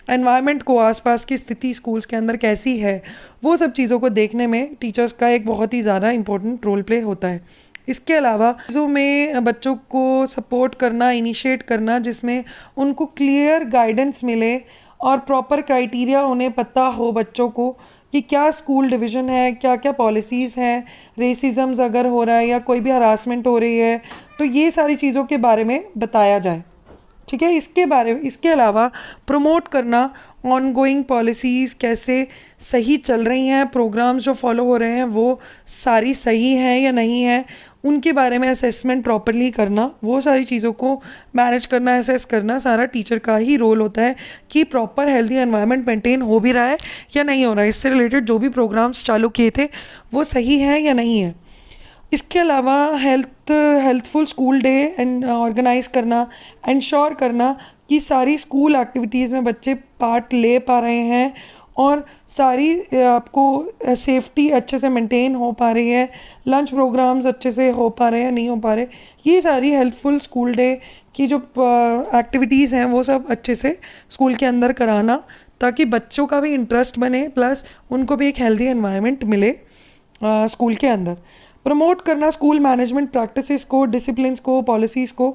एनवायरनमेंट को, आसपास की स्थिति स्कूल्स के अंदर कैसी है, वो सब चीज़ों को देखने में टीचर्स का एक बहुत ही ज़्यादा इंपॉर्टेंट रोल प्ले होता है। इसके अलावा चीज़ों में बच्चों को सपोर्ट करना, इनिशिएट करना, जिसमें उनको क्लियर गाइडेंस मिले और प्रॉपर क्राइटेरिया उन्हें पता हो बच्चों को कि क्या स्कूल डिवीज़न है, क्या क्या पॉलिसीज़ हैं, रेसिज्म्स अगर हो रहा है या कोई भी हरासमेंट हो रही है, तो ये सारी चीज़ों के बारे में बताया जाए। ठीक है, इसके अलावा प्रमोट करना ऑनगोइंग पॉलिसीज़ कैसे सही चल रही हैं, प्रोग्राम्स जो फॉलो हो रहे हैं वो सारी सही हैं या नहीं है, उनके बारे में असेसमेंट प्रॉपरली करना, वो सारी चीज़ों को मैनेज करना, असेस करना सारा टीचर का ही रोल होता है कि प्रॉपर हेल्दी एनवायरनमेंट मेंटेन हो भी रहा है या नहीं हो रहा है, इससे रिलेटेड जो भी प्रोग्राम्स चालू किए थे वो सही है या नहीं है। इसके अलावा हेल्थफुल स्कूल डे ऑर्गेनाइज़ करना, इंश्योर करना कि सारी स्कूल एक्टिविटीज़ में बच्चे पार्ट ले पा रहे हैं और सारी आपको सेफ्टी अच्छे से मेंटेन हो पा रही है, लंच प्रोग्राम्स अच्छे से हो पा रहे हैं नहीं हो पा रहे, ये सारी हेल्पफुल स्कूल डे की जो एक्टिविटीज़ हैं वो सब अच्छे से स्कूल के अंदर कराना, ताकि बच्चों का भी इंटरेस्ट बने, प्लस उनको भी एक हेल्दी एनवायरनमेंट मिले स्कूल के अंदर। प्रमोट करना स्कूल मैनेजमेंट प्रैक्टिसेस को, डिसिप्लिन्स को, पॉलिसीज़ को,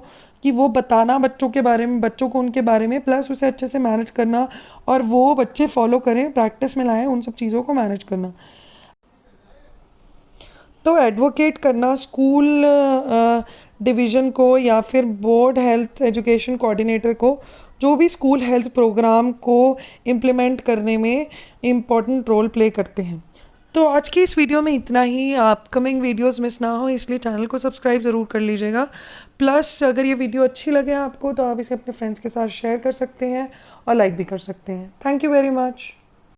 कि वो बताना बच्चों के बारे में, बच्चों को उनके बारे में, प्लस उसे अच्छे से मैनेज करना और वो बच्चे फॉलो करें, प्रैक्टिस में लाएं, उन सब चीज़ों को मैनेज करना। तो एडवोकेट करना स्कूल डिवीज़न को या फिर बोर्ड हेल्थ एजुकेशन कोऑर्डिनेटर को, जो भी स्कूल हेल्थ प्रोग्राम को इम्प्लीमेंट करने में इम्पॉर्टेंट रोल प्ले करते हैं। तो आज की इस वीडियो में इतना ही। अपकमिंग वीडियोस मिस ना हो इसलिए चैनल को सब्सक्राइब ज़रूर कर लीजिएगा। प्लस अगर ये वीडियो अच्छी लगे आपको तो आप इसे अपने फ्रेंड्स के साथ शेयर कर सकते हैं और लाइक भी कर सकते हैं। Thank you very much.